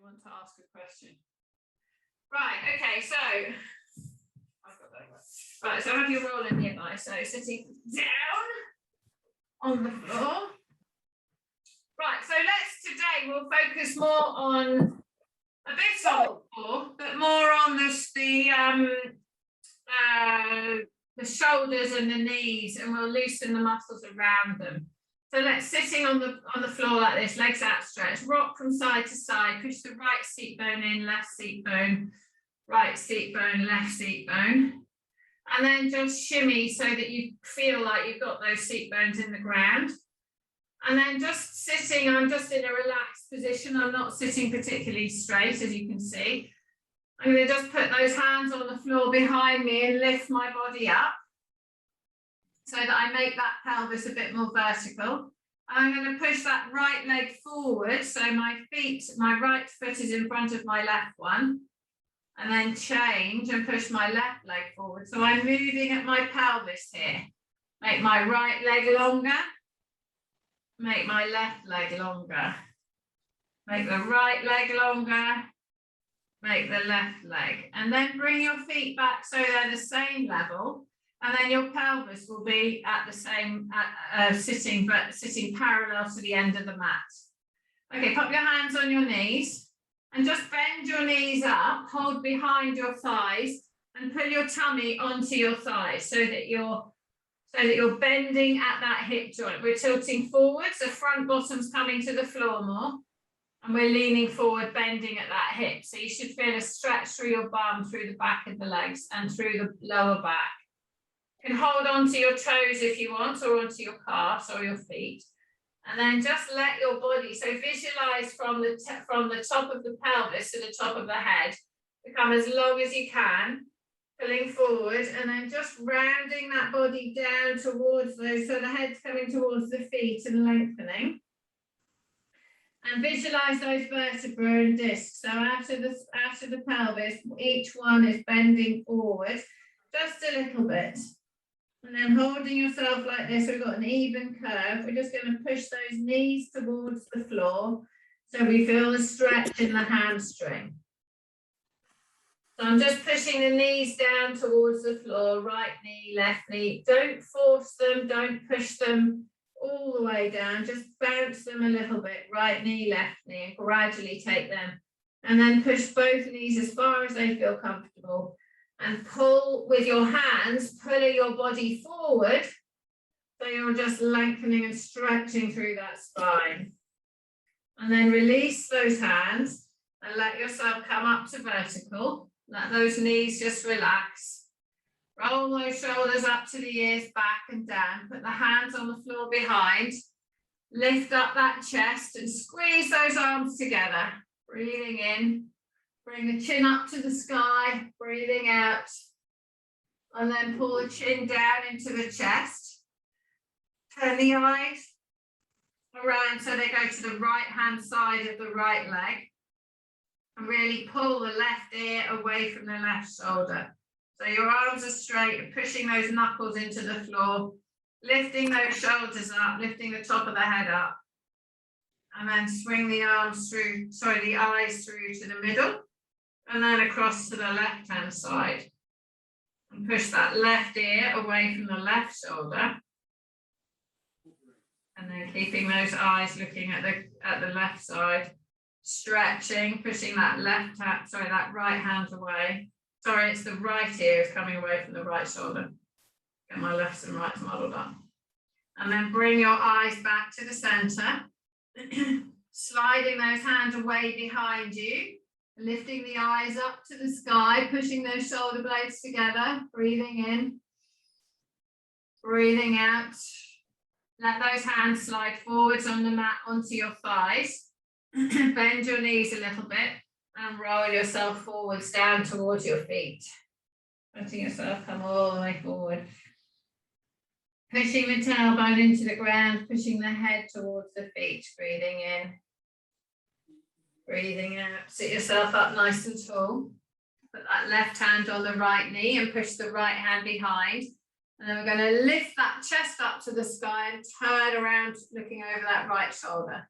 want to ask a question. Right, okay, so right, so have your rolling nearby. So sitting down on the floor. Right, so today we'll focus more on a bit on the floor, but more on the shoulders and the knees, and we'll loosen the muscles around them. So let's sitting on the floor like this, legs outstretched, rock from side to side, push the right seat bone in, left seat bone, right seat bone, left seat bone. And then just shimmy so that you feel like you've got those seat bones in the ground. And then just sitting, I'm just in a relaxed position. I'm not sitting particularly straight, as you can see. I'm going to just put those hands on the floor behind me and lift my body up so that I make that pelvis a bit more vertical. I'm going to push that right leg forward. So my right foot is in front of my left one. And then change and push my left leg forward. So I'm moving at my pelvis here. Make my right leg longer. Make my left leg longer. Make the right leg longer. Make the left leg. And then bring your feet back so they're the same level. And then your pelvis will be at the same, sitting parallel to the end of the mat. Okay, pop your hands on your knees. And just bend your knees up, hold behind your thighs, and pull your tummy onto your thighs so that you're bending at that hip joint. We're tilting forwards, the front bottom's coming to the floor more, and we're leaning forward, bending at that hip. So you should feel a stretch through your bum, through the back of the legs, and through the lower back. You can hold onto your toes if you want, or onto your calves or your feet. And then just let your body, so visualize from the top of the pelvis to the top of the head, become as long as you can, pulling forward, and then just rounding that body down towards those, so the head's coming towards the feet and lengthening. And visualize those vertebrae and discs. So out of the pelvis, each one is bending forward, just a little bit. And then holding yourself like this, we've got an even curve. We're just going to push those knees towards the floor so we feel the stretch in the hamstring. So I'm just pushing the knees down towards the floor, right knee, left knee. Don't force them, don't push them all the way down. Just bounce them a little bit, right knee, left knee, and gradually take them. And then push both knees as far as they feel comfortable. And pull with your hands, pulling your body forward. So you're just lengthening and stretching through that spine. And then release those hands and let yourself come up to vertical. Let those knees just relax. Roll those shoulders up to the ears, back and down. Put the hands on the floor behind. Lift up that chest and squeeze those arms together. Breathing in. Bring the chin up to the sky, breathing out, and then pull the chin down into the chest. Turn the eyes around so they go to the right-hand side of the right leg. And really pull the left ear away from the left shoulder. So your arms are straight, and pushing those knuckles into the floor, lifting those shoulders up, lifting the top of the head up. And then swing the arms through, the eyes through to the middle. And then across to the left-hand side. And push that left ear away from the left shoulder. And then keeping those eyes looking at the left side. Stretching, pushing that that right hand away. Sorry, it's the right ear is coming away from the right shoulder. Get my lefts and rights modelled up. And then bring your eyes back to the centre. Sliding those hands away behind you. Lifting the eyes up to the sky, pushing those shoulder blades together, breathing in, breathing out. Let those hands slide forwards on the mat onto your thighs. Bend your knees a little bit and roll yourself forwards down towards your feet. Letting yourself come all the way forward. Pushing the tailbone into the ground, pushing the head towards the feet, breathing in. Breathing out, sit yourself up nice and tall. Put that left hand on the right knee and push the right hand behind. And then we're going to lift that chest up to the sky and turn around looking over that right shoulder.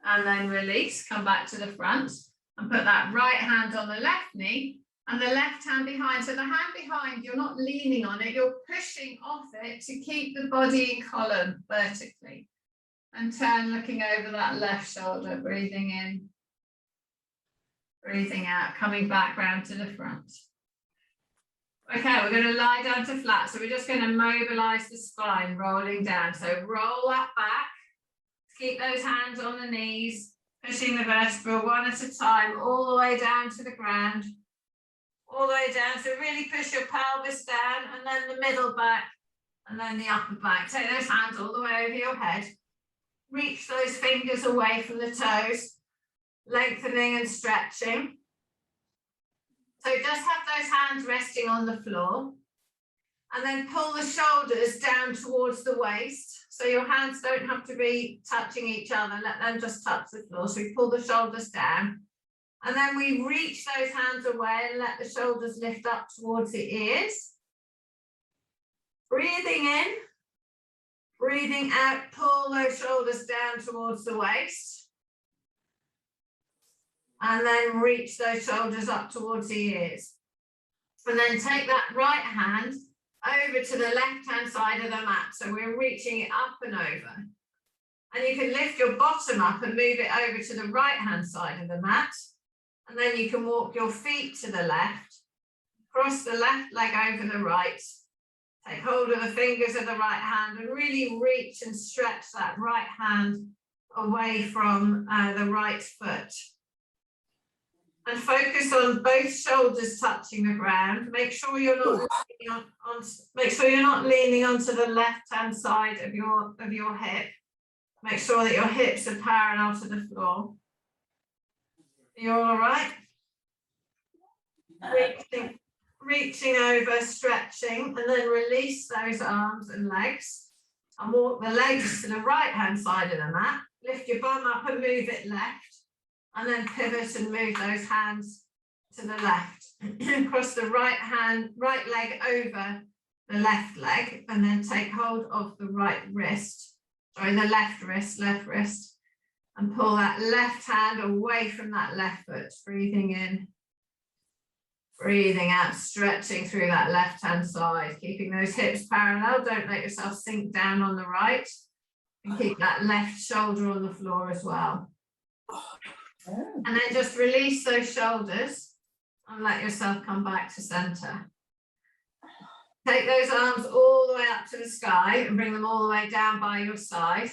And then release, come back to the front and put that right hand on the left knee and the left hand behind. So the hand behind, you're not leaning on it, you're pushing off it to keep the body in column vertically. And turn, looking over that left shoulder, breathing in, breathing out, coming back round to the front. Okay, we're going to lie down to flat. So we're just going to mobilize the spine, rolling down. So roll that back. Keep those hands on the knees, pushing the vertebra one at a time, all the way down to the ground. All the way down. So really push your pelvis down, and then the middle back, and then the upper back. Take those hands all the way over your head. Reach those fingers away from the toes, lengthening and stretching. So just have those hands resting on the floor, and then pull the shoulders down towards the waist. So your hands don't have to be touching each other, let them just touch the floor. So we pull the shoulders down, and then we reach those hands away and let the shoulders lift up towards the ears. Breathing in, breathing out, pull those shoulders down towards the waist. And then reach those shoulders up towards the ears. And then take that right hand over to the left-hand side of the mat. So we're reaching it up and over. And you can lift your bottom up and move it over to the right-hand side of the mat. And then you can walk your feet to the left, cross the left leg over the right, take hold of the fingers of the right hand and really reach and stretch that right hand away from the right foot. And focus on both shoulders touching the ground. Make sure you're not leaning onto the left-hand side of your hip. Make sure that your hips are parallel to the floor. You all right? Reaching over, stretching, and then release those arms and legs. And walk the legs to the right-hand side of the mat. Lift your bum up and move it left. And then pivot and move those hands to the left. Cross the right leg over the left leg, and then take hold of the the left wrist, and pull that left hand away from that left foot. Breathing in, breathing out, stretching through that left-hand side, keeping those hips parallel. Don't let yourself sink down on the right, and keep that left shoulder on the floor as well. And then just release those shoulders and let yourself come back to center. Take those arms all the way up to the sky and bring them all the way down by your side.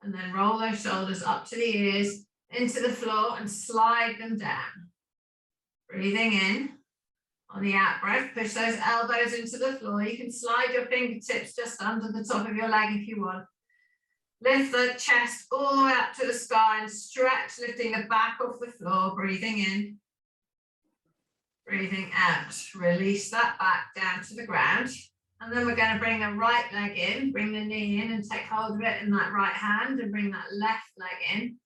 And then roll those shoulders up to the ears, into the floor, and slide them down. Breathing in. On the out breath, push those elbows into the floor. You can slide your fingertips just under the top of your leg if you want. Lift the chest all the way up to the sky and stretch, lifting the back off the floor. Breathing in, breathing out. Release that back down to the ground. And then we're going to bring the right leg in, bring the knee in and take hold of it in that right hand and bring that left leg in.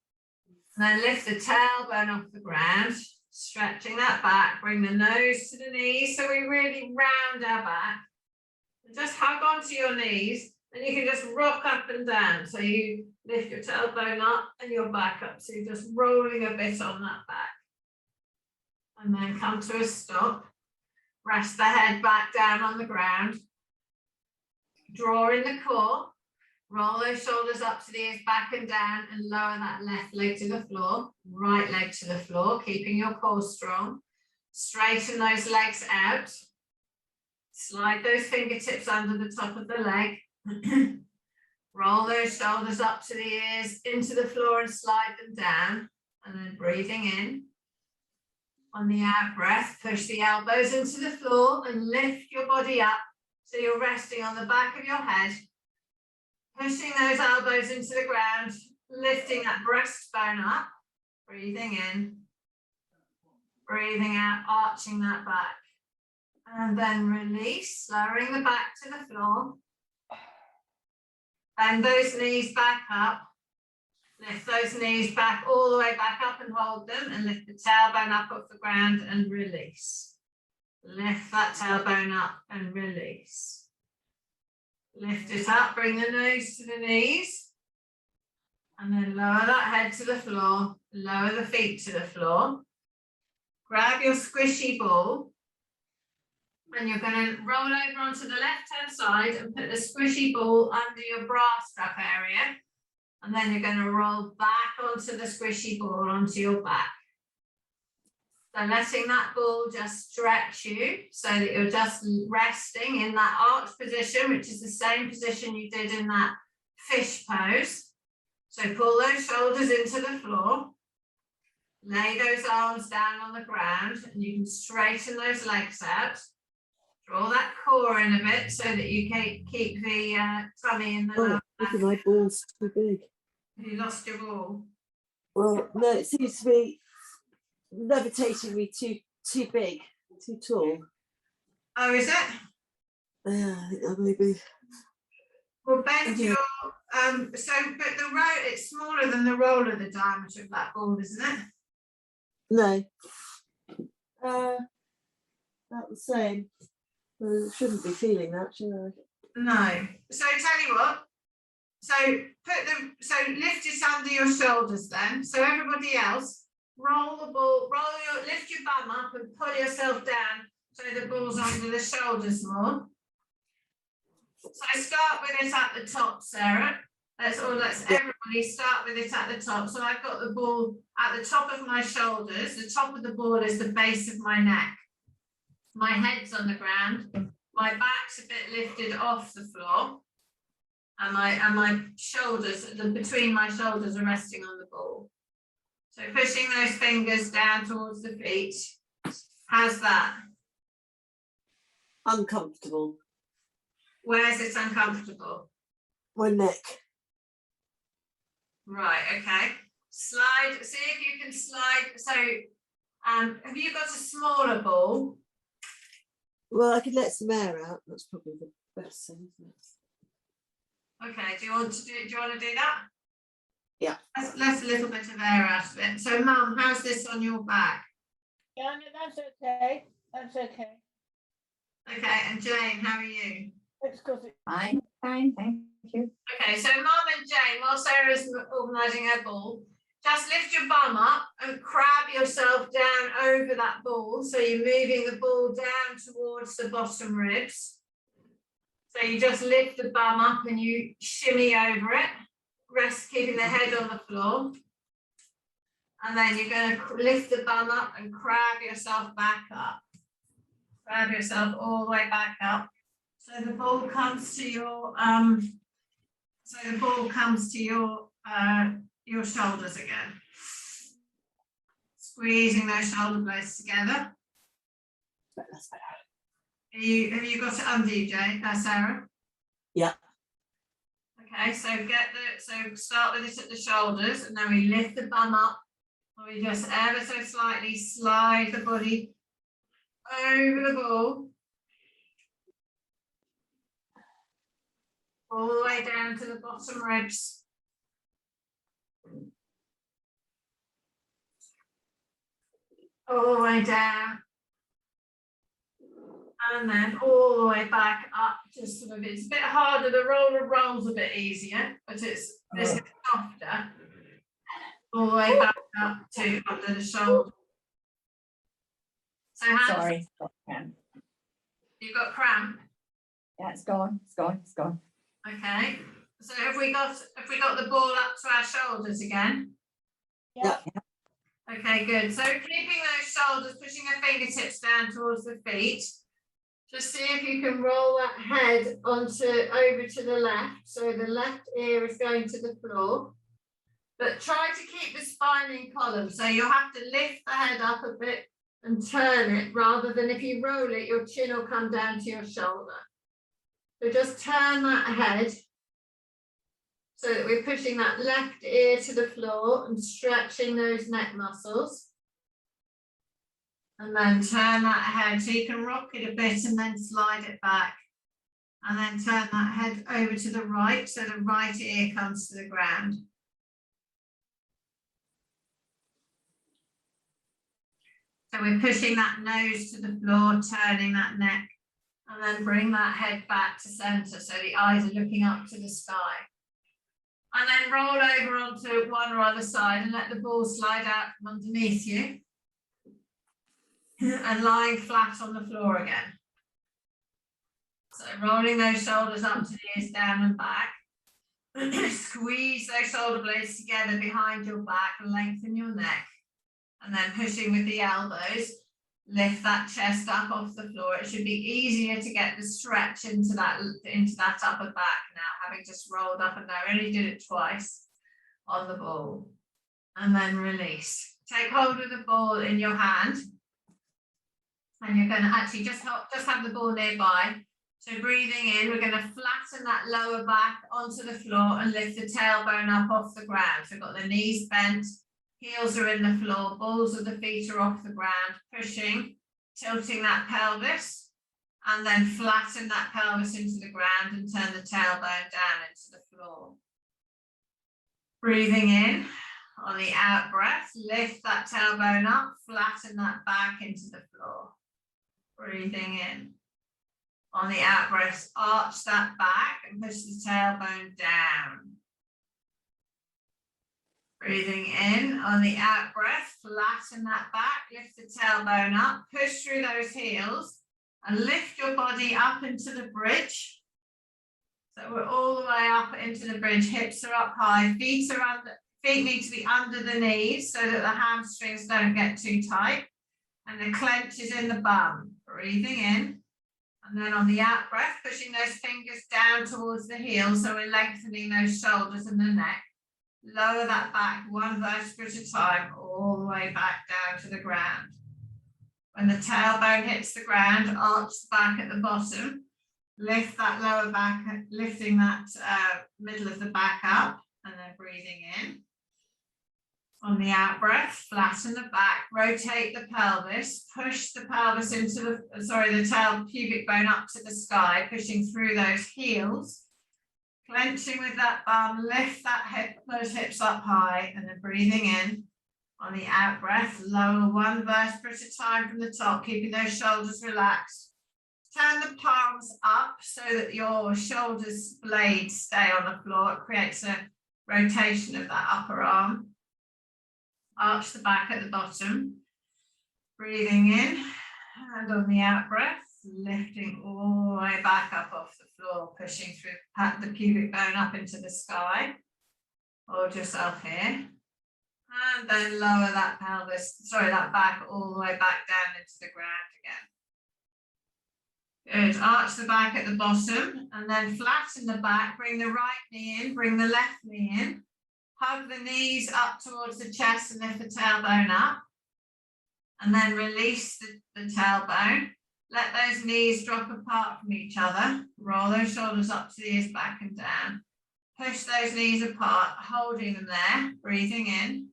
And then lift the tailbone off the ground, stretching that back, bring the nose to the knees. So we really round our back. And just hug onto your knees. And you can just rock up and down. So you lift your tailbone up and your back up. So you're just rolling a bit on that back. And then come to a stop. Rest the head back down on the ground. Draw in the core. Roll those shoulders up to the ears, back and down, and lower that left leg to the floor. Right leg to the floor, keeping your core strong. Straighten those legs out. Slide those fingertips under the top of the leg. Roll those shoulders up to the ears, into the floor and slide them down. And then breathing in. On the out breath, push the elbows into the floor and lift your body up so you're resting on the back of your head. Pushing those elbows into the ground, lifting that breastbone up. Breathing in. Breathing out, arching that back. And then release, lowering the back to the floor. Bend those knees back up. Lift those knees back, all the way back up and hold them, and lift the tailbone up off the ground and release. Lift that tailbone up and release. Lift it up, bring the nose to the knees. And then lower that head to the floor, lower the feet to the floor. Grab your squishy ball. And you're going to roll over onto the left-hand side and put the squishy ball under your bra strap area. And then you're going to roll back onto the squishy ball onto your back. So letting that ball just stretch you so that you're just resting in that arch position, which is the same position you did in that fish pose. So pull those shoulders into the floor. Lay those arms down on the ground and you can straighten those legs out. Draw that core in a bit so that you keep the tummy in the lower back. Look at my ball's too big. Have you lost your ball? Well, no, it seems to be levitating me too big, too tall. Oh, is it? Yeah, I think that may be. Well, bend your but the roll, it's smaller than the roll of the diameter of that ball, isn't it? No. About the same. Well, I shouldn't be feeling that, should I? No. So tell you what. So lift it under your shoulders then. So everybody else, roll the ball, lift your bum up and pull yourself down so the ball's under the shoulders more. So start with it at the top, Sarah. Let's everybody start with it at the top. So I've got the ball at the top of my shoulders. The top of the ball is the base of my neck. My head's on the ground. My back's a bit lifted off the floor. And my shoulders, between my shoulders are resting on the ball. So pushing those fingers down towards the feet. How's that? Uncomfortable. Where's it uncomfortable? My neck. Right, okay. Slide, see if you can slide. So have you got a smaller ball? Well, I could let some air out. That's probably the best thing, isn't it? Okay, do you want to do that? Yeah. Let's a little bit of air out of it. So Mum, how's this on your back? Yeah, no, that's okay. That's okay. Okay, and Jane, how are you? It's because it's Fine, thank you. Okay, so Mum and Jane, while Sarah's organising her ball, just lift your bum up and crab yourself down over that ball. So you're moving the ball down towards the bottom ribs. So you just lift the bum up and you shimmy over it, rest keeping the head on the floor. And then you're going to lift the bum up and crab yourself back up. Crab yourself all the way back up. So the ball comes to your your shoulders again. Squeezing those shoulder blades together. That's better. Have you got it under you, Sarah? Yeah. Okay, so start with it at the shoulders, and then we lift the bum up, and we just ever so slightly slide the body over the ball, all the way down to the bottom ribs. All the way down. And then all the way back up, just sort of, it's a bit harder, the roller rolls a bit easier, but it's this is softer. All the way back up to under the shoulder. So Sorry, you've got cramp? Yeah, it's gone. Okay. So have we got the ball up to our shoulders again? yeah. Okay, good. So keeping those shoulders, pushing your fingertips down towards the feet. Just see if you can roll that head over to the left. So the left ear is going to the floor. But try to keep the spine in column. So you'll have to lift the head up a bit and turn it, rather than if you roll it, your chin will come down to your shoulder. So just turn that head so that we're pushing that left ear to the floor and stretching those neck muscles. And then turn that head, so you can rock it a bit and then slide it back. And then turn that head over to the right, so the right ear comes to the ground. So we're pushing that nose to the floor, turning that neck, and then bring that head back to center, so the eyes are looking up to the sky. And then roll over onto one or other side and let the ball slide out from underneath you. And lying flat on the floor again. So rolling those shoulders up to the ears, down and back. Squeeze those shoulder blades together behind your back and lengthen your neck. And then pushing with the elbows, lift that chest up off the floor. It should be easier to get the stretch into that upper back now, having just rolled up and down. I only did it twice on the ball. And then release. Take hold of the ball in your hand. And you're going to actually just have the ball nearby. So breathing in, we're going to flatten that lower back onto the floor and lift the tailbone up off the ground. So we've got the knees bent, heels are in the floor, balls of the feet are off the ground, pushing, tilting that pelvis, and then flatten that pelvis into the ground and turn the tailbone down into the floor. Breathing in, on the out breath, lift that tailbone up, flatten that back into the floor. Breathing in. On the out breath, arch that back and push the tailbone down. Breathing in, on the out breath, flatten that back, lift the tailbone up, push through those heels and lift your body up into the bridge. So we're all the way up into the bridge, hips are up high, feet need to be under the knees so that the hamstrings don't get too tight. And the clench is in the bum. Breathing in. And then on the out breath, pushing those fingers down towards the heels. So we're lengthening those shoulders and the neck. Lower that back one vertebra at a time, all the way back down to the ground. When the tailbone hits the ground, arch the back at the bottom. Lift that lower back, lifting that middle of the back up. And then breathing in. On the out breath, flatten the back, rotate the pelvis, push the pelvis into the pubic bone up to the sky, pushing through those heels, clenching with that bum, lift those hips up high, and then breathing in. On the out breath, lower one vertebra at a time from the top, keeping those shoulders relaxed. Turn the palms up so that your shoulders blades stay on the floor. It creates a rotation of that upper arm. Arch the back at the bottom, breathing in, and on the out breath, lifting all the way back up off the floor, pushing through the pubic bone up into the sky. Hold yourself here, and then lower that that back all the way back down into the ground again. Good, arch the back at the bottom, and then flatten the back, bring the right knee in, bring the left knee in. Hug the knees up towards the chest and lift the tailbone up. And then release the tailbone. Let those knees drop apart from each other. Roll those shoulders up to the ears, back and down. Push those knees apart, holding them there, breathing in.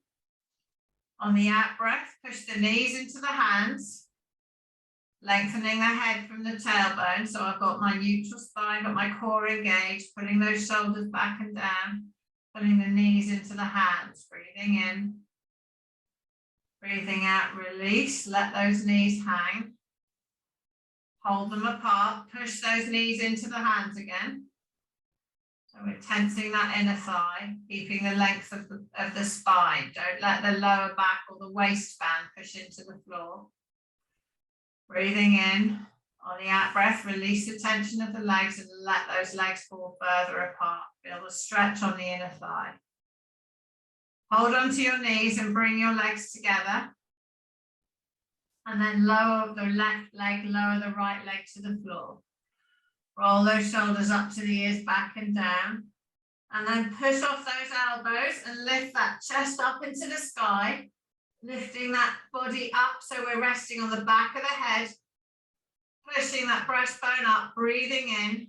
On the out breath, push the knees into the hands, lengthening the head from the tailbone. So I've got my neutral spine, got my core engaged, putting those shoulders back and down. Pulling the knees into the hands, breathing in, breathing out, release, let those knees hang, hold them apart, push those knees into the hands again. So we're tensing that inner thigh, keeping the length of the spine. Don't let the lower back or the waistband push into the floor. Breathing in, on the out breath, release the tension of the legs and let those legs fall further apart. Feel the stretch on the inner thigh. Hold on to your knees and bring your legs together. And then lower the left leg, lower the right leg to the floor. Roll those shoulders up to the ears, back and down. And then push off those elbows and lift that chest up into the sky. Lifting that body up so we're resting on the back of the head. Pushing that breastbone up, breathing in.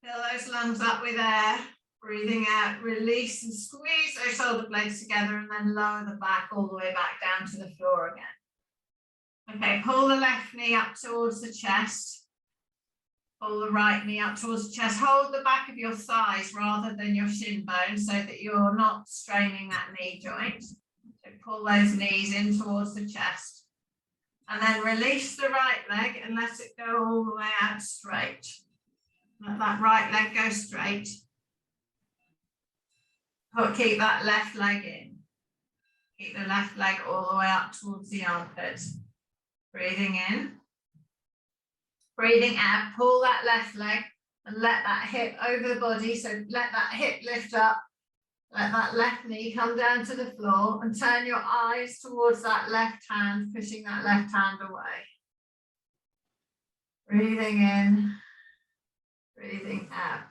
Fill those lungs up with air. Breathing out, release and squeeze those shoulder blades together and then lower the back all the way back down to the floor again. Okay, pull the left knee up towards the chest. Pull the right knee up towards the chest. Hold the back of your thighs rather than your shin bone so that you're not straining that knee joint. So pull those knees in towards the chest. And then release the right leg and let it go all the way out straight. Let that right leg go straight. keep that left leg in. Keep the left leg all the way up towards the armpit. Breathing in. Breathing out, pull that left leg and let that hip over the body. So let that hip lift up. Let that left knee come down to the floor and turn your eyes towards that left hand, pushing that left hand away. Breathing in, breathing out.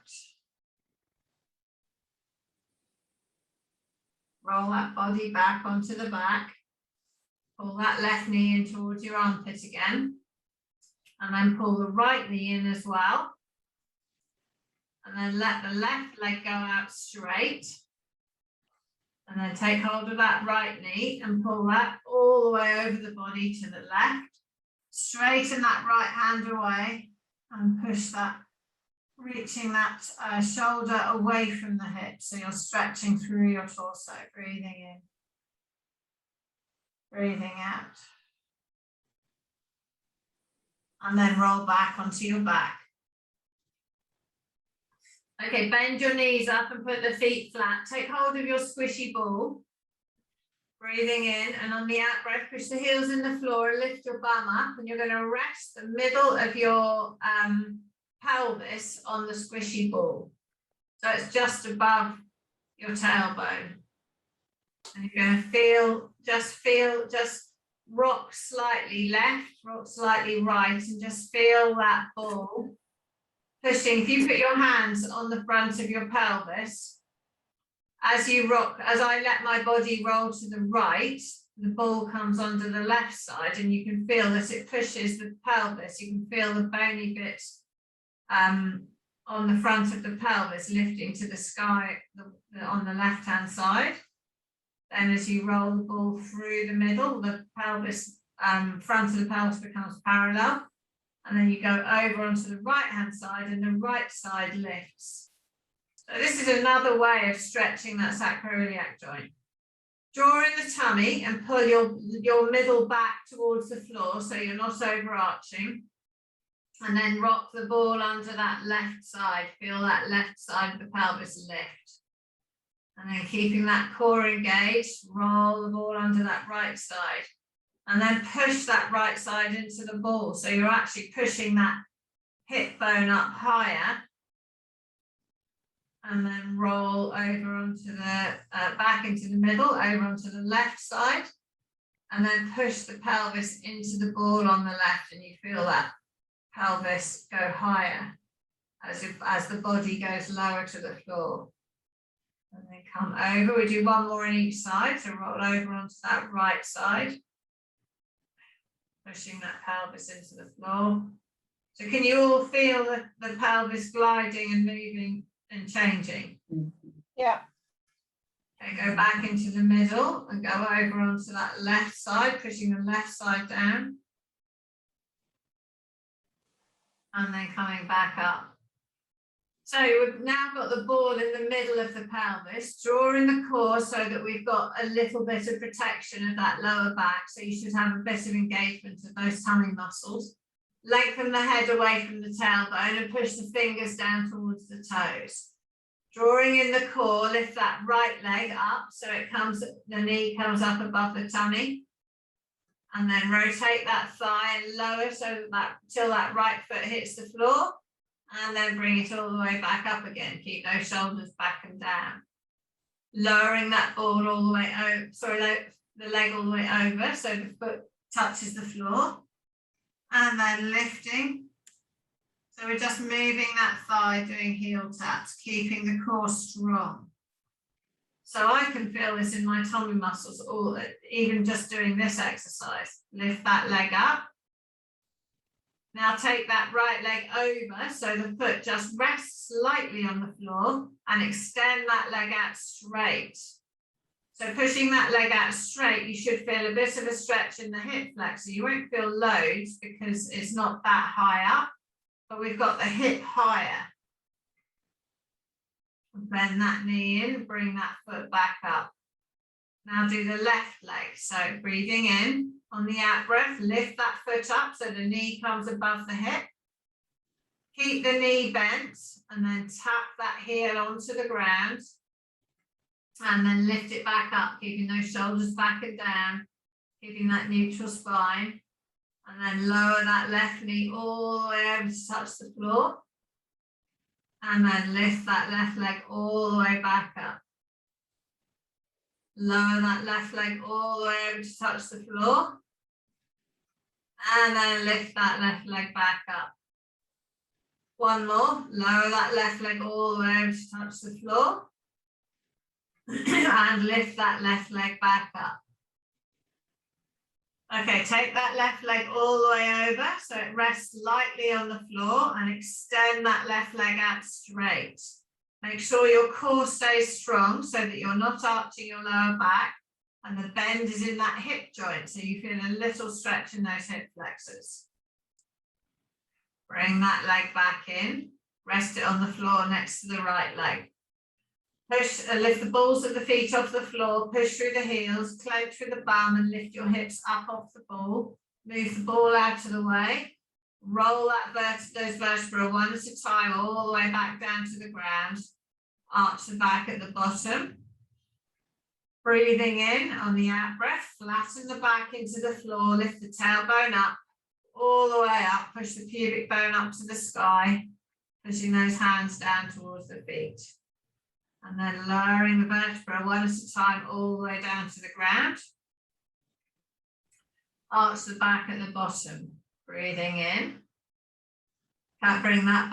Roll that body back onto the back. Pull that left knee in towards your armpit again. And then pull the right knee in as well. And then let the left leg go out straight. And then take hold of that right knee and pull that all the way over the body to the left. Straighten that right hand away and push that, reaching that shoulder away from the hip. So you're stretching through your torso, breathing in, breathing out. And then roll back onto your back. Okay, bend your knees up and put the feet flat. Take hold of your squishy ball. Breathing in, and on the out breath, push the heels in the floor and lift your bum up. And you're going to rest the middle of your pelvis on the squishy ball. So it's just above your tailbone. And you're going to just rock slightly left, rock slightly right, and just feel that ball pushing. If you put your hands on the front of your pelvis, as you rock, as I let my body roll to the right, the ball comes onto the left side, and you can feel that it pushes the pelvis. You can feel the bony bit on the front of the pelvis lifting to the sky on the left hand side. Then as you roll the ball through the middle, the pelvis, front of the pelvis becomes parallel. And then you go over onto the right hand side and the right side lifts. So this is another way of stretching that sacroiliac joint. Draw in the tummy and pull your middle back towards the floor so you're not overarching. And then rock the ball under that left side. Feel that left side of the pelvis lift. And then keeping that core engaged, roll the ball under that right side. And then push that right side into the ball. So you're actually pushing that hip bone up higher. And then roll over onto the, back into the middle, over onto the left side. And then push the pelvis into the ball on the left. And you feel that pelvis go higher as the body goes lower to the floor. And then come over. We do one more on each side. So roll over onto that right side. Pushing that pelvis into the floor. So can you all feel the pelvis gliding and moving and changing? Yeah. Okay, go back into the middle and go over onto that left side, pushing the left side down. And then coming back up. So we've now got the ball in the middle of the pelvis, drawing the core so that we've got a little bit of protection of that lower back. So you should have a bit of engagement of those tummy muscles. Lengthen the head away from the tailbone and push the fingers down towards the toes. Drawing in the core, lift that right leg up so the knee comes up above the tummy. And then rotate that thigh and lower so that till that right foot hits the floor. And then bring it all the way back up again. Keep those shoulders back and down. Lowering that ball all the way over, the leg all the way over so the foot touches the floor. And then lifting. So we're just moving that thigh, doing heel taps, keeping the core strong. So I can feel this in my tummy muscles, even just doing this exercise. Lift that leg up. Now take that right leg over so the foot just rests slightly on the floor and extend that leg out straight. So pushing that leg out straight, you should feel a bit of a stretch in the hip flexor. You won't feel loads because it's not that high up, but we've got the hip higher. Bend that knee in, bring that foot back up. Now do the left leg. So breathing in. On the out breath, lift that foot up so the knee comes above the hip. Keep the knee bent and then tap that heel onto the ground. And then lift it back up, keeping those shoulders back and down, keeping that neutral spine. And then lower that left knee all the way over to touch the floor. And then lift that left leg all the way back up. Lower that left leg all the way over to touch the floor. And then lift that left leg back up. One more, lower that left leg all the way over to touch the floor. And lift that left leg back up. Okay, take that left leg all the way over so it rests lightly on the floor and extend that left leg out straight. Make sure your core stays strong so that you're not arching your lower back and the bend is in that hip joint so you feel a little stretch in those hip flexors. Bring that leg back in, rest it on the floor next to the right leg. Push, lift the balls of the feet off the floor, push through the heels, clench through the bum and lift your hips up off the ball. Move the ball out of the way. Roll those vertebrae one at a time all the way back down to the ground. Arch the back at the bottom. Breathing in on the out breath, flatten the back into the floor, lift the tailbone up, all the way up, push the pubic bone up to the sky, pushing those hands down towards the feet. And then lowering the vertebra one at a time all the way down to the ground. Arch the back at the bottom, breathing in. Can't bring that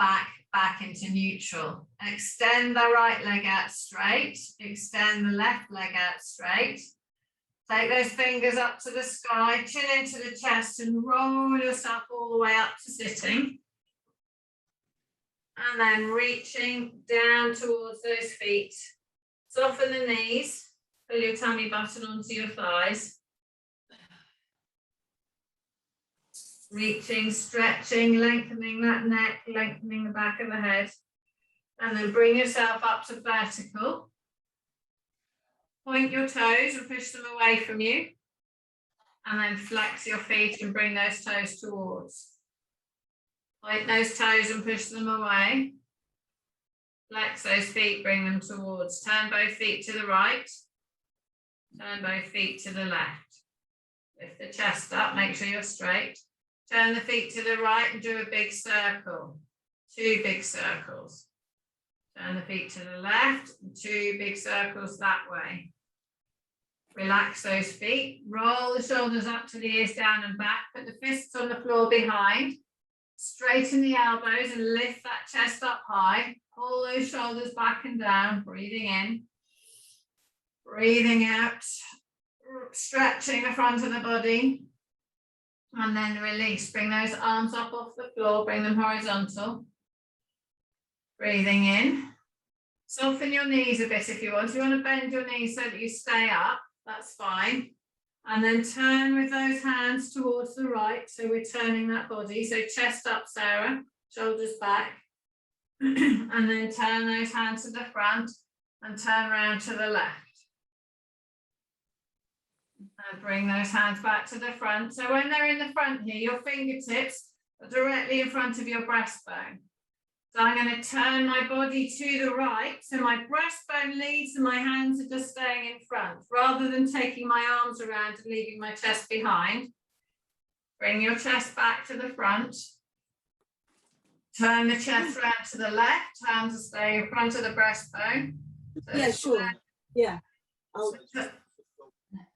back into neutral. Extend the right leg out straight, extend the left leg out straight. Take those fingers up to the sky, chin into the chest and roll yourself all the way up to sitting. And then reaching down towards those feet. Soften the knees, pull your tummy button onto your thighs. Reaching, stretching, lengthening that neck, lengthening the back of the head. And then bring yourself up to vertical. Point your toes and push them away from you. And then flex your feet and bring those toes towards. Point those toes and push them away. Flex those feet, bring them towards. Turn both feet to the right. Turn both feet to the left. Lift the chest up, make sure you're straight. Turn the feet to the right and do a big circle. 2 big circles. Turn the feet to the left and 2 big circles that way. Relax those feet. Roll the shoulders up to the ears, down and back. Put the fists on the floor behind. Straighten the elbows and lift that chest up high. Pull those shoulders back and down. Breathing in. Breathing out. Stretching the front of the body. And then release. Bring those arms up off the floor. Bring them horizontal. Breathing in. Soften your knees a bit if you want. If you want to bend your knees so that you stay up, that's fine. And then turn with those hands towards the right. So we're turning that body. So chest up, Sarah, shoulders back. And then turn those hands to the front and turn around to the left. And bring those hands back to the front. So when they're in the front here, your fingertips are directly in front of your breastbone. So I'm going to turn my body to the right. So my breastbone leads and my hands are just staying in front rather than taking my arms around and leaving my chest behind. Bring your chest back to the front. Turn the chest round to the left. Hands are staying in front of the breastbone. So Yeah, sure. Yeah.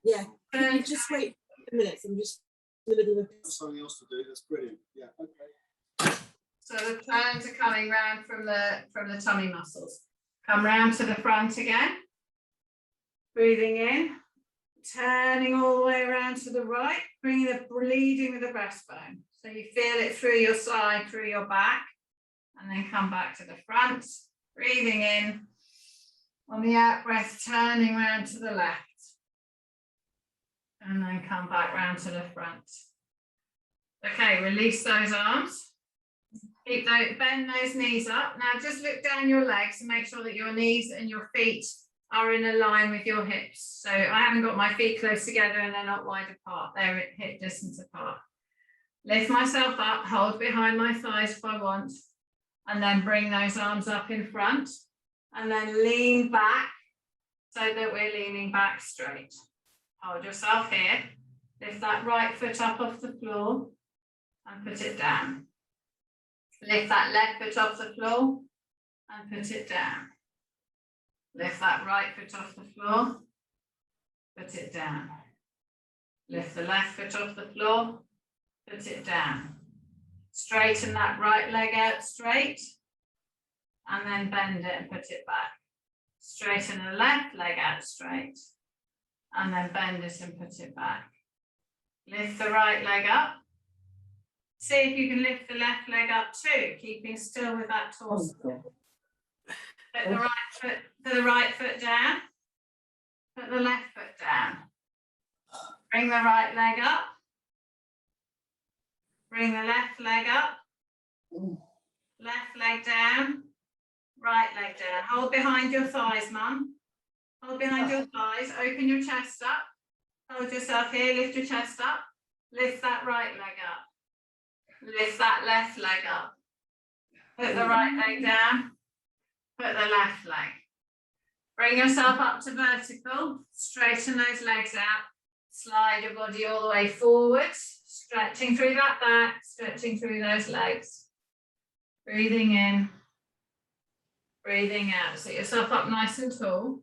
Yeah. Can you just wait a minute? I'm just in the middle of something else to do. That's brilliant. Yeah. Okay. So the turns are coming round from the tummy muscles. Come round to the front again. Breathing in. Turning all the way around to the right. Bringing the bleeding with the breastbone. So you feel it through your side, through your back. And then come back to the front. Breathing in. On the out breath, turning round to the left. And then come back round to the front. Okay, release those arms. Bend those knees up. Now just look down your legs and make sure that your knees and your feet are in a line with your hips. So I haven't got my feet close together and they're not wide apart. They're at hip distance apart. Lift myself up, hold behind my thighs if I want, and then bring those arms up in front and then lean back so that we're leaning back straight. Hold yourself here. Lift that right foot up off the floor and put it down. Lift that left foot off the floor and put it down. Lift that right foot off the floor, put it down. Lift the left foot off the floor, put it down. Straighten that right leg out straight and then bend it and put it back. Straighten the left leg out straight and then bend it and put it back. Lift the right leg up. See if you can lift the left leg up too, keeping still with that torso. Put the right foot down. Put the left foot down. Bring the right leg up. Bring the left leg up. Left leg down. Right leg down. Hold behind your thighs, Mum. Hold behind your thighs. Open your chest up. Hold yourself here. Lift your chest up. Lift that right leg up. Lift that left leg up. Put the right leg down. Put the left leg. Bring yourself up to vertical. Straighten those legs out. Slide your body all the way forwards. Stretching through that back. Stretching through those legs. Breathing in. Breathing out. Sit yourself up nice and tall.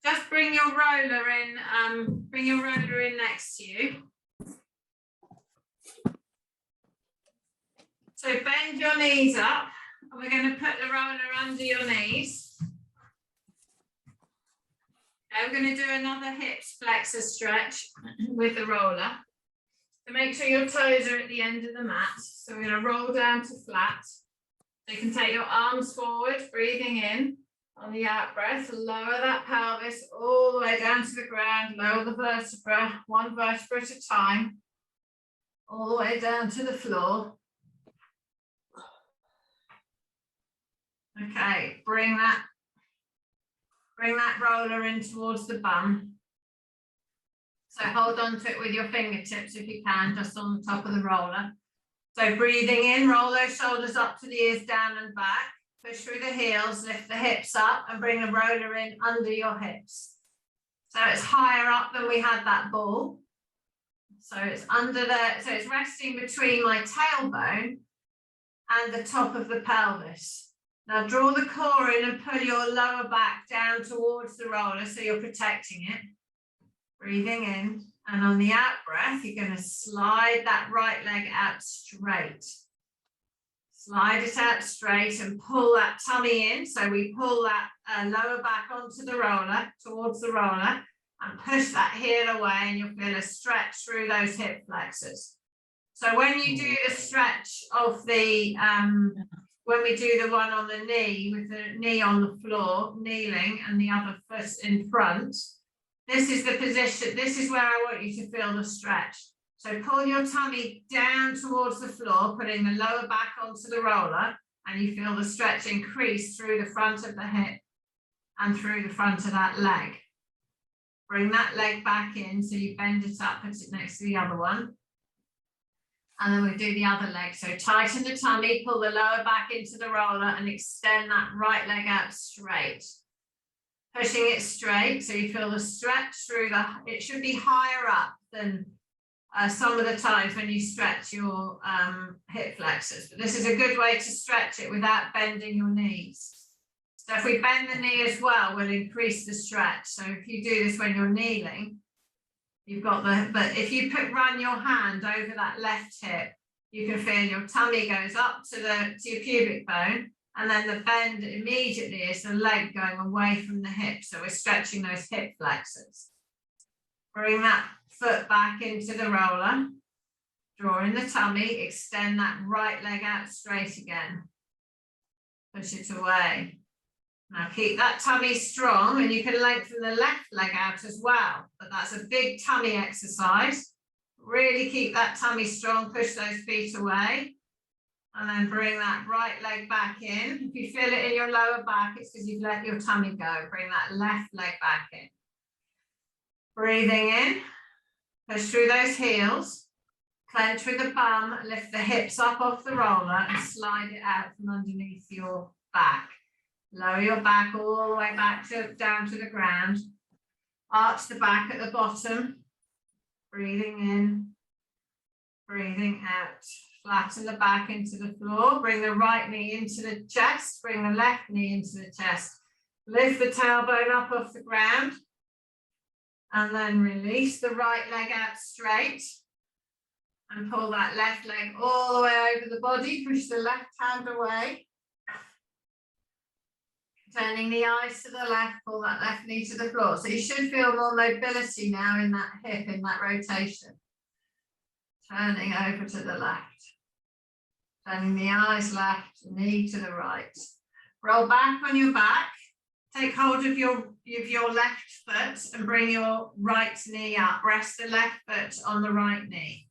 Just bring your roller in. Bring your roller in next to you. So bend your knees up. And we're going to put the roller under your knees. Okay, we're going to do another hips flexor stretch with the roller. So make sure your toes are at the end of the mat. So we're going to roll down to flat. So you can take your arms forward, breathing in. On the out breath, lower that pelvis all the way down to the ground. Lower the vertebra, one vertebra at a time. All the way down to the floor. Okay, bring that roller in towards the bum. So hold on to it with your fingertips if you can, just on the top of the roller. So breathing in, roll those shoulders up to the ears, down and back. Push through the heels, lift the hips up and bring the roller in under your hips. So it's higher up than we had that ball. So it's under there, so it's resting between my tailbone and the top of the pelvis. Now draw the core in and pull your lower back down towards the roller so you're protecting it. Breathing in, and on the out breath, you're going to slide that right leg out straight. Slide it out straight and pull that tummy in. So we pull that lower back onto the roller, towards the roller, and push that heel away, and you'll feel a stretch through those hip flexors. So when you do the stretch of the when we do the one on the knee, with the knee on the floor, kneeling, and the other foot in front, this is the position, this is where I want you to feel the stretch. So pull your tummy down towards the floor, putting the lower back onto the roller, and you feel the stretch increase through the front of the hip and through the front of that leg. Bring that leg back in, so you bend it up, put it next to the other one. And then we do the other leg. So tighten the tummy, pull the lower back into the roller and extend that right leg out straight. Pushing it straight, so you feel the stretch through the, it should be higher up than some of the times when you stretch your hip flexors. But this is a good way to stretch it without bending your knees. So if we bend the knee as well, we'll increase the stretch. So if you do this when you're kneeling, you've got the, but if you run your hand over that left hip, you can feel your tummy goes up to your pubic bone, and then the bend immediately is the leg going away from the hip. So we're stretching those hip flexors. Bring that foot back into the roller, draw in the tummy, extend that right leg out straight again. Push it away. Now keep that tummy strong, and you can lengthen the left leg out as well, but that's a big tummy exercise. Really keep that tummy strong, push those feet away, and then bring that right leg back in. If you feel it in your lower back, it's because you've let your tummy go. Bring that left leg back in. Breathing in, push through those heels, clench with the bum, lift the hips up off the roller and slide it out from underneath your back. Lower your back all the way back down to the ground. Arch the back at the bottom. Breathing in, breathing out. Flatten the back into the floor. Bring the right knee into the chest. Bring the left knee into the chest. Lift the tailbone up off the ground. And then release the right leg out straight. And pull that left leg all the way over the body. Push the left hand away. Turning the eyes to the left, pull that left knee to the floor. So you should feel more mobility now in that hip, in that rotation. Turning over to the left. Turning the eyes left, knee to the right. Roll back on your back. Take hold of your left foot and bring your right knee up. Rest the left foot on the right knee.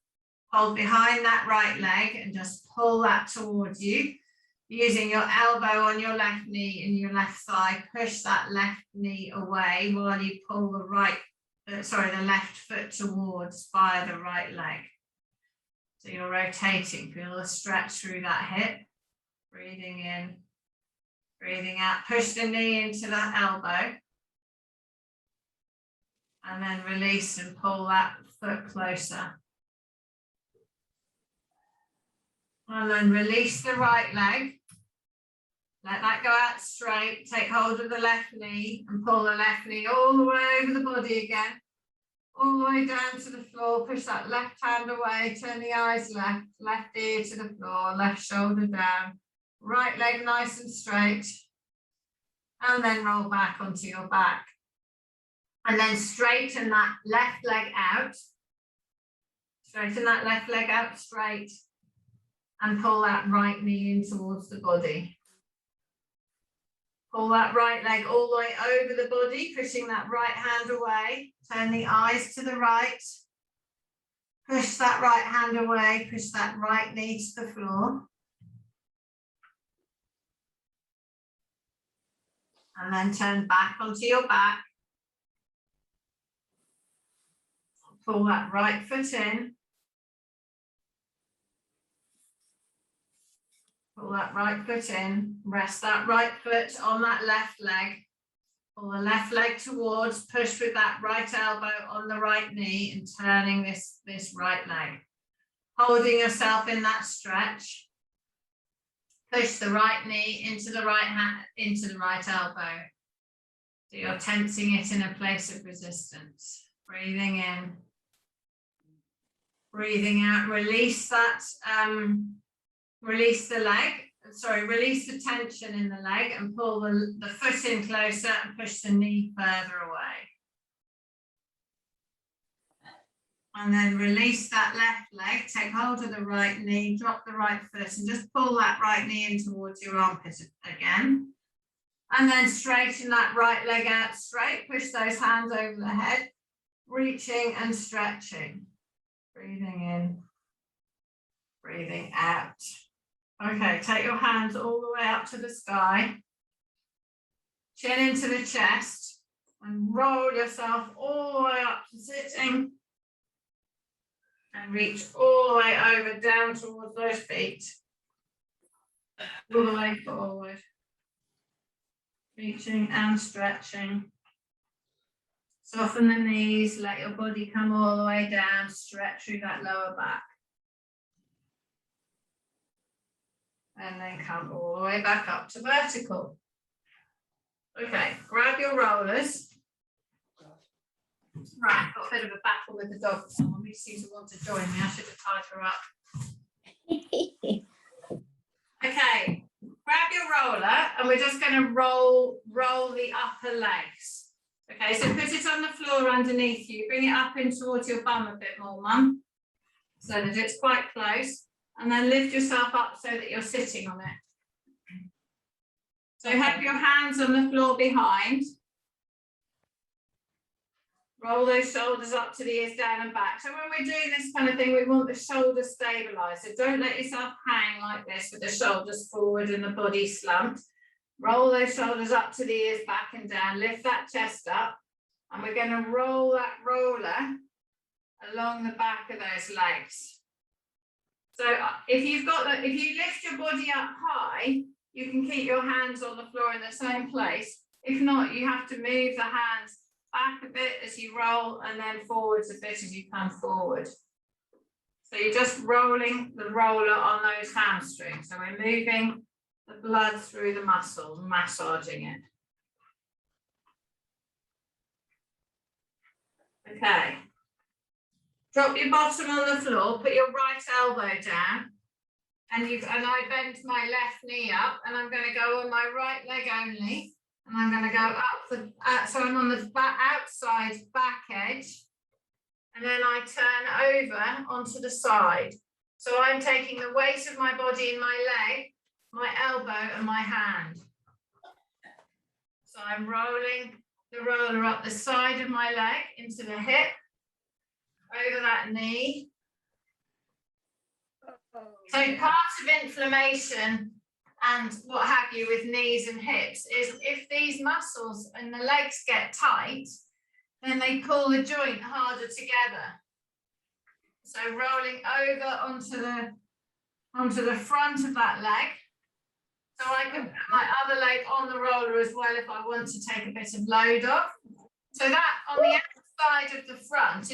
Hold behind that right leg and just pull that towards you. Using your elbow on your left knee and your left thigh, push that left knee away while you pull the the left foot towards via the right leg. So you're rotating, feel the stretch through that hip. Breathing in, breathing out. Push the knee into that elbow. And then release and pull that foot closer. And then release the right leg. Let that go out straight. Take hold of the left knee and pull the left knee all the way over the body again. All the way down to the floor. Push that left hand away. Turn the eyes left. Left ear to the floor. Left shoulder down. Right leg nice and straight. And then roll back onto your back. And then straighten that left leg out. Straighten that left leg out straight. And pull that right knee in towards the body. Pull that right leg all the way over the body, pushing that right hand away. Turn the eyes to the right. Push that right hand away, push that right knee to the floor. And then turn back onto your back. Pull that right foot in. Pull that right foot in, rest that right foot on that left leg. Pull the left leg towards, push with that right elbow on the right knee and turning this right leg. Holding yourself in that stretch. Push the right knee into the right hand, into the right elbow. So you're tensing it in a place of resistance. Breathing in. Breathing out, release that. Release the leg, release the tension in the leg and pull the foot in closer and push the knee further away. And then release that left leg, take hold of the right knee, drop the right foot and just pull that right knee in towards your armpit again. And then straighten that right leg out straight, push those hands over the head, reaching and stretching. Breathing in, breathing out. Okay, take your hands all the way up to the sky, chin into the chest, and roll yourself all the way up to sitting, and reach all the way over down towards those feet, all the way forward, reaching and stretching. Soften the knees, let your body come all the way down, stretch through that lower back. And then come all the way back up to vertical. Okay, grab your rollers. Right, got a bit of a battle with the dog. Someone who seems to want to join me. I should have tied her up. Okay, grab your roller and we're just going to roll the upper legs. Okay, so put it on the floor underneath you. Bring it up in towards your bum a bit more, Mum, so that it's quite close. And then lift yourself up so that you're sitting on it. So have your hands on the floor behind. Roll those shoulders up to the ears, down and back. So when we're doing this kind of thing, we want the shoulders stabilized. So don't let yourself hang like this with the shoulders forward and the body slumped. Roll those shoulders up to the ears, back and down. Lift that chest up. And we're going to roll that roller along the back of those legs. So if you lift your body up high, you can keep your hands on the floor in the same place. If not, you have to move the hands back a bit as you roll and then forwards a bit as you come forward. So you're just rolling the roller on those hamstrings. So we're moving the blood through the muscles, massaging it. Okay. Drop your bottom on the floor, put your right elbow down, and I bend my left knee up, and I'm going to go on my right leg only, and I'm going to go up so I'm on the outside back edge, and then I turn over onto the side. So I'm taking the weight of my body in my leg, my elbow, and my hand. So I'm rolling the roller up the side of my leg into the hip, over that knee. So part of inflammation and what have you with knees and hips is if these muscles and the legs get tight, then they pull the joint harder together. So rolling over onto the front of that leg. So I can put my other leg on the roller as well if I want to take a bit of load off. So that on the outside of the front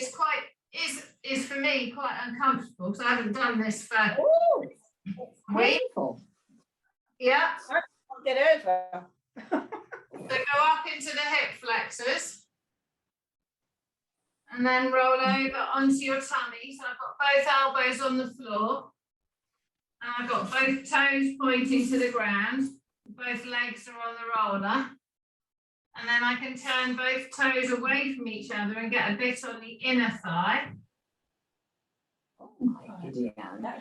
is for me quite uncomfortable because I haven't done this for weeks. Yeah. I'll get over. So go up into the hip flexors and then roll over onto your tummy. So I've got both elbows on the floor and I've got both toes pointing to the ground. Both legs are on the roller. And then I can turn both toes away from each other and get a bit on the inner thigh. Oh my God. Yeah.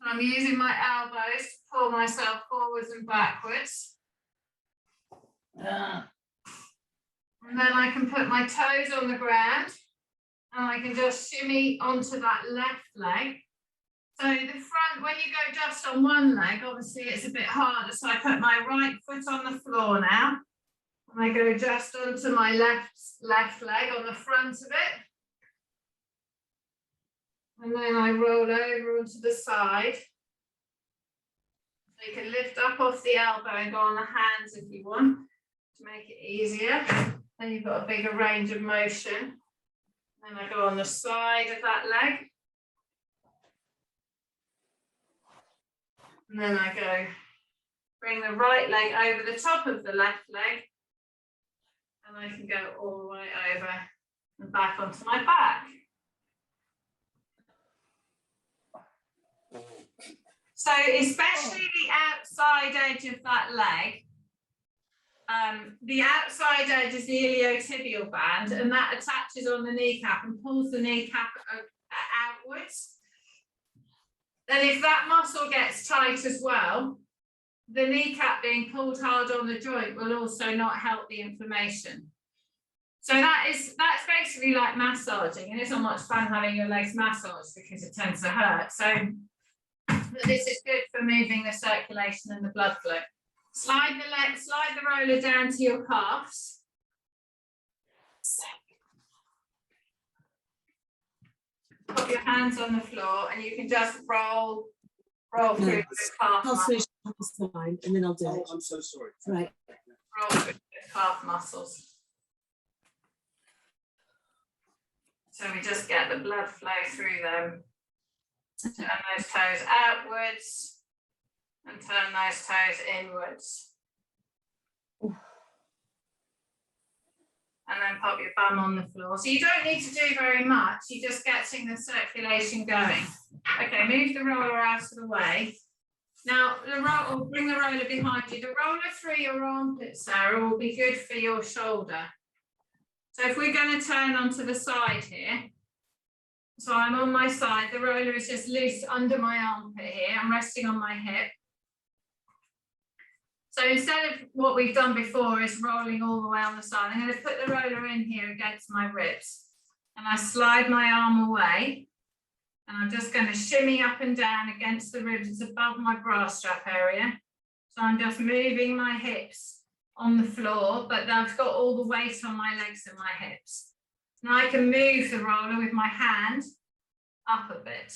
I'm using my elbows to pull myself forwards and backwards. And then I can put my toes on the ground and I can just shimmy onto that left leg. So the front, when you go just on one leg, obviously it's a bit harder. So I put my right foot on the floor now. And I go just onto my left leg on the front of it. And then I roll over onto the side. So you can lift up off the elbow and go on the hands if you want to make it easier. Then you've got a bigger range of motion. Then I go on the side of that leg. And then I go, bring the right leg over the top of the left leg. And I can go all the way over and back onto my back. So especially the outside edge of that leg, the outside edge is the iliotibial band, and that attaches on the kneecap and pulls the kneecap outwards. Then if that muscle gets tight as well, the kneecap being pulled hard on the joint will also not help the inflammation. So that's basically like massaging, and it's not much fun having your legs massaged because it tends to hurt. So this is good for moving the circulation and the blood flow. Slide the roller down to your calves. Put your hands on the floor and you can just roll through the calf I'll muscles. switch to the side and then I'll do Oh, it. I'm so sorry. Right. Roll through the calf muscles. So we just get the blood flow through them. Turn those toes outwards and turn those toes inwards. And then pop your bum on the floor. So you don't need to do very much. You're just getting the circulation going. Okay, move the roller out of the way. Now, bring the roller behind you. The roller through your armpit, Sarah, will be good for your shoulder. So if we're going to turn onto the side here, so I'm on my side, the roller is just loose under my armpit here. I'm resting on my hip. So instead of what we've done before is rolling all the way on the side, I'm going to put the roller in here against my ribs. And I slide my arm away. And I'm just going to shimmy up and down against the ribs. It's above my bra strap area. So I'm just moving my hips on the floor, but I've got all the weight on my legs and my hips. Now I can move the roller with my hand up a bit.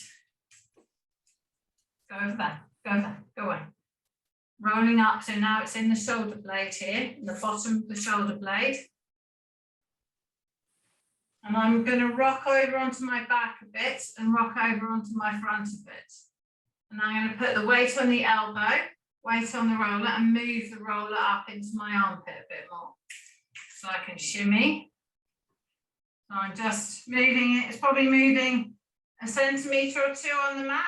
Go over there, go over there, go away. Rolling up, so now it's in the shoulder blade here, in the bottom of the shoulder blade. And I'm going to rock over onto my back a bit and rock over onto my front a bit. And I'm going to put the weight on the elbow, weight on the roller, and move the roller up into my armpit a bit more. So I can shimmy. So I'm just moving it, it's probably moving a centimetre or two on the mat.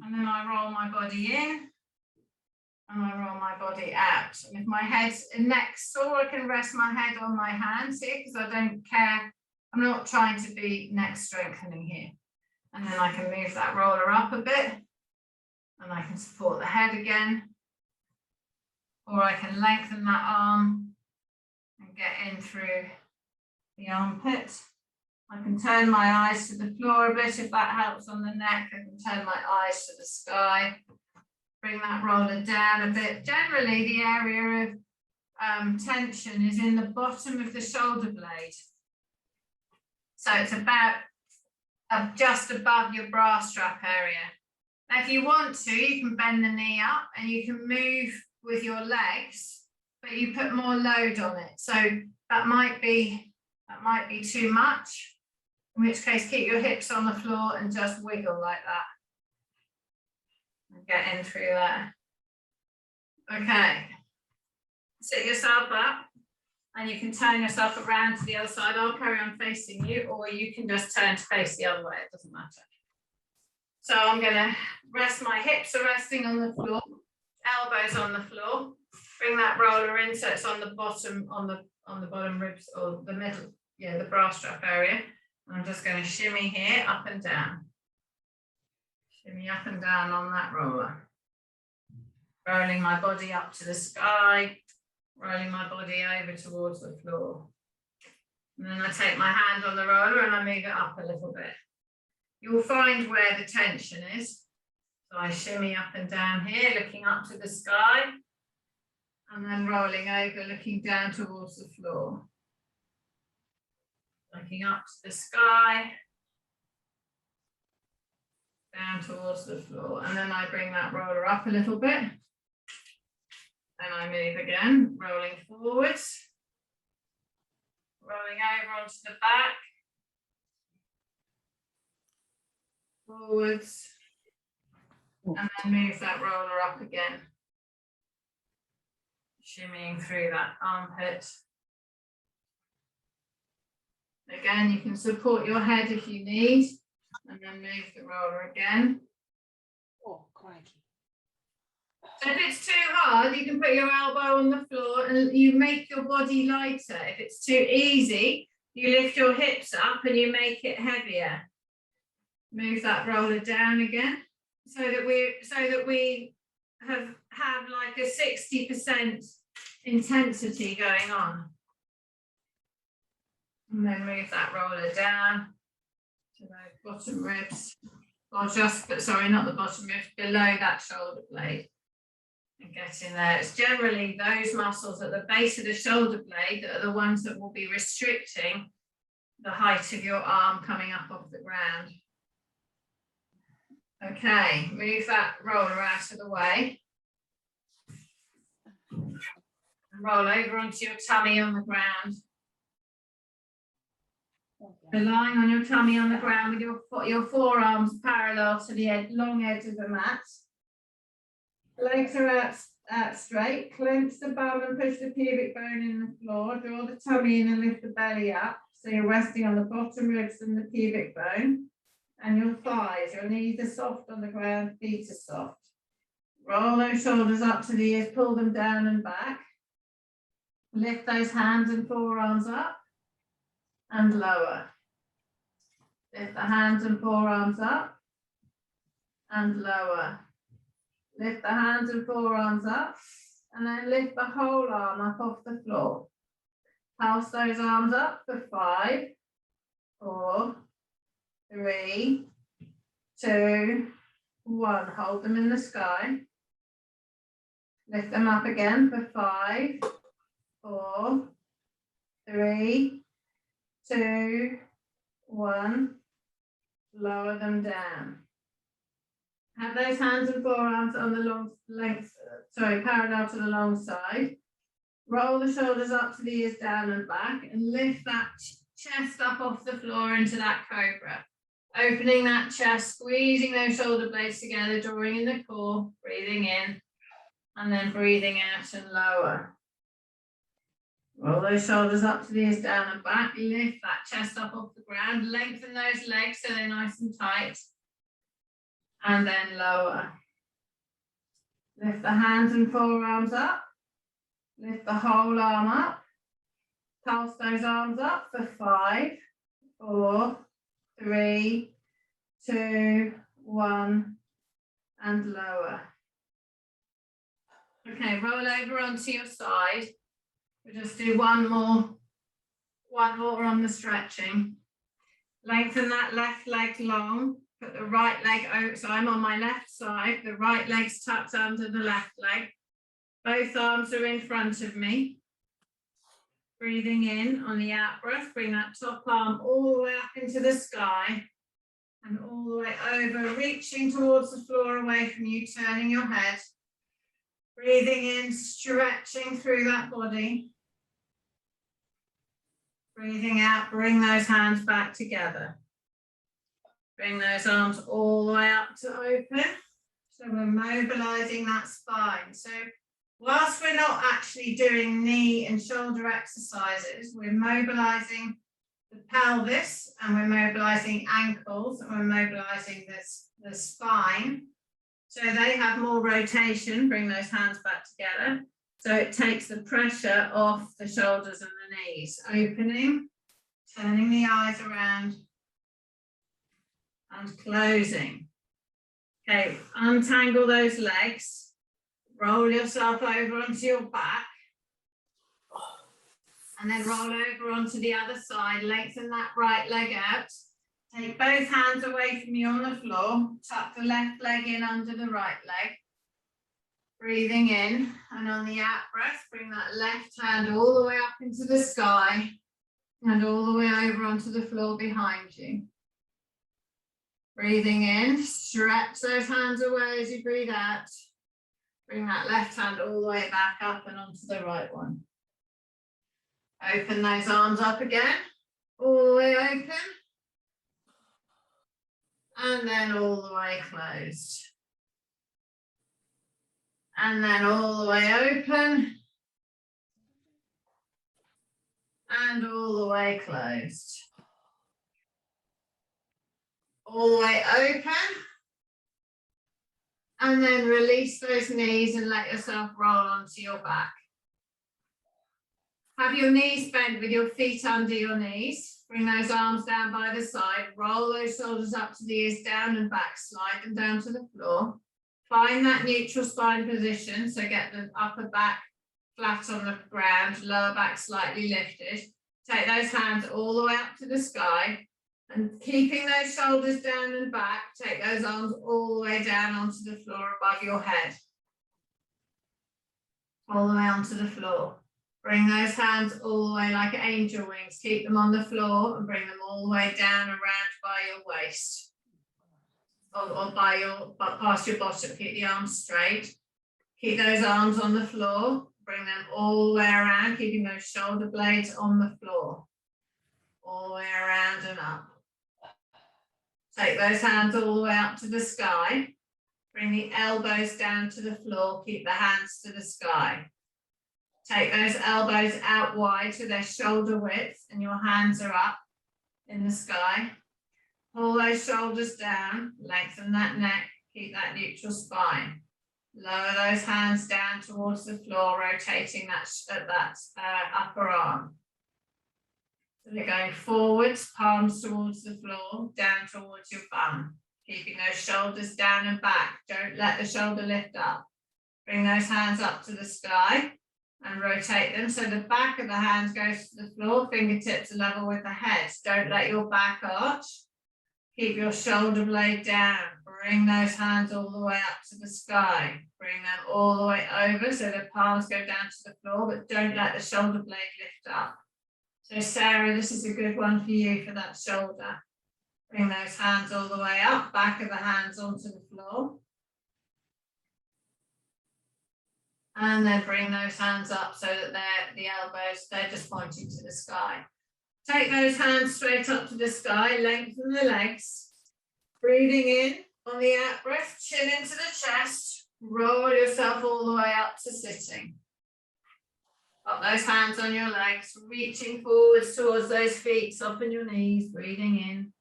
And then I roll my body in. And I roll my body out. And if my head's next sore, I can rest my head on my hands here because I don't care. I'm not trying to be neck strengthening here. And then I can move that roller up a bit. And I can support the head again. Or I can lengthen that arm and get in through the armpit. I can turn my eyes to the floor a bit if that helps on the neck. I can turn my eyes to the sky. Bring that roller down a bit. Generally, the area of tension is in the bottom of the shoulder blade. So it's about just above your bra strap area. Now, if you want to, you can bend the knee up and you can move with your legs, but you put more load on it. So that might be too much, in which case keep your hips on the floor and just wiggle like that. Get in through there. Okay. Sit yourself up and you can turn yourself around to the other side. I'll carry on facing you, or you can just turn to face the other way. It doesn't matter. So I'm going to rest, my hips are resting on the floor, elbows on the floor. Bring that roller in so it's on the bottom, on the bottom ribs or the middle, the bra strap area. And I'm just going to shimmy here, up and down. Shimmy up and down on that roller. Rolling my body up to the sky, rolling my body over towards the floor. And then I take my hand on the roller and I move it up a little bit. You'll find where the tension is. So I shimmy up and down here, looking up to the sky, and then rolling over, looking down towards the floor. Looking up to the sky, down towards the floor, and then I bring that roller up a little bit. And I move again, rolling forwards, rolling over onto the back, forwards, and then move that roller up again, shimmying through that armpit. Again, you can support your head if you need, and then move the roller again. Oh, crikey. So if it's too hard, you can put your elbow on the floor and you make your body lighter. If it's too easy, you lift your hips up and you make it heavier. Move that roller down again so that we have like a 60% intensity going on. And then move that roller down to those bottom ribs, or sorry, not the bottom ribs, below that shoulder blade. And get in there. It's generally those muscles at the base of the shoulder blade that are the ones that will be restricting the height of your arm coming up off the ground. Okay, move that roller out of the way. And roll over onto your tummy on the ground. So lying on your tummy on the ground with your forearms parallel to the long edge of the mat. Legs are out straight. Clench the bum and push the pubic bone in the floor. Draw the tummy in and lift the belly up. So you're resting on the bottom ribs and the pubic bone. And your thighs. Your knees are soft on the ground, feet are soft. Roll those shoulders up to the ears, pull them down and back. Lift those hands and forearms up and lower. Lift the hands and forearms up and lower. Lift the hands and forearms up and then lift the whole arm up off the floor. Pulse those arms up for 5, 4, 3, 2, 1. Hold them in the sky. Lift them up again for 5, 4, 3, 2, 1. Lower them down. Have those hands and forearms on the long length, parallel to the long side. Roll the shoulders up to the ears, down and back, and lift that chest up off the floor into that cobra. Opening that chest, squeezing those shoulder blades together, drawing in the core, breathing in, and then breathing out and lower. Roll those shoulders up to the ears, down and back, lift that chest up off the ground, lengthen those legs so they're nice and tight, and then lower. Lift the hands and forearms up, lift the whole arm up, pulse those arms up for 5, 4, 3, 2, 1, and lower. Okay, roll over onto your side. We'll just do one more on the stretching. Lengthen that left leg long, put the right leg over, so I'm on my left side, the right leg's tucked under the left leg. Both arms are in front of me. Breathing in on the out breath, bring that top arm all the way up into the sky and all the way over, reaching towards the floor away from you, turning your head. Breathing in, stretching through that body. Breathing out, bring those hands back together. Bring those arms all the way up to open. So we're mobilizing that spine. So whilst we're not actually doing knee and shoulder exercises, we're mobilizing the pelvis and we're mobilizing ankles and we're mobilizing the spine. So they have more rotation, bring those hands back together. So it takes the pressure off the shoulders and the knees. Opening, turning the eyes around and closing. Okay, untangle those legs. Roll yourself over onto your back. And then roll over onto the other side. Lengthen that right leg out. Take both hands away from you on the floor. Tuck the left leg in under the right leg. Breathing in. And on the out breath, bring that left hand all the way up into the sky. And all the way over onto the floor behind you. Breathing in. Stretch those hands away as you breathe out. Bring that left hand all the way back up and onto the right one. Open those arms up again, all the way open. And then all the way closed. And then all the way open. And all the way closed. All the way open. And then release those knees and let yourself roll onto your back. Have your knees bent with your feet under your knees. Bring those arms down by the side. Roll those shoulders up to the ears, down and back. Slide them down to the floor. Find that neutral spine position. So get the upper back flat on the ground, lower back slightly lifted. Take those hands all the way up to the sky. And keeping those shoulders down and back, take those arms all the way down onto the floor above your head. All the way onto the floor. Bring those hands all the way like angel wings. Keep them on the floor and bring them all the way down around by your waist. Or past your bottom. Keep the arms straight. Keep those arms on the floor. Bring them all the way around, keeping those shoulder blades on the floor. All the way around and up. Take those hands all the way up to the sky. Bring the elbows down to the floor. Keep the hands to the sky. Take those elbows out wide to their shoulder width and your hands are up in the sky. Pull those shoulders down, lengthen that neck, keep that neutral spine. Lower those hands down towards the floor, rotating that upper arm. So they're going forwards, palms towards the floor, down towards your bum. Keeping those shoulders down and back. Don't let the shoulder lift up. Bring those hands up to the sky and rotate them so the back of the hands goes to the floor, fingertips are level with the head. Don't let your back arch. Keep your shoulder blade down. Bring those hands all the way up to the sky. Bring them all the way over so the palms go down to the floor, but don't let the shoulder blade lift up. So Sarah, this is a good one for you for that shoulder. Bring those hands all the way up, back of the hands onto the floor. And then bring those hands up so that they're just pointing to the sky. Take those hands straight up to the sky, lengthen the legs. Breathing in on the out breath, chin into the chest, roll yourself all the way up to sitting. Got those hands on your legs, reaching forwards towards those feet, soften your knees, breathing in.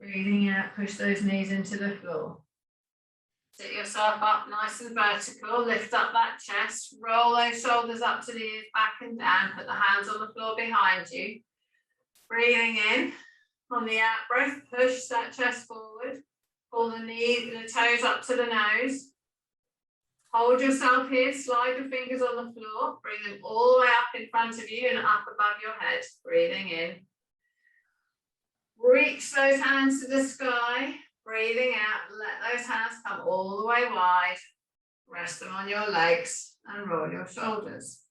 Breathing out, push those knees into the floor. Sit yourself up nice and vertical, lift up that chest, roll those shoulders up to the ears, back and down, put the hands on the floor behind you. Breathing in, on the out breath, push that chest forward, pull the toes up to the nose. Hold yourself here, slide your fingers on the floor, bring them all the way up in front of you and up above your head, breathing in. Reach those hands to the sky, breathing out, let those hands come all the way wide. Rest them on your legs and roll your shoulders.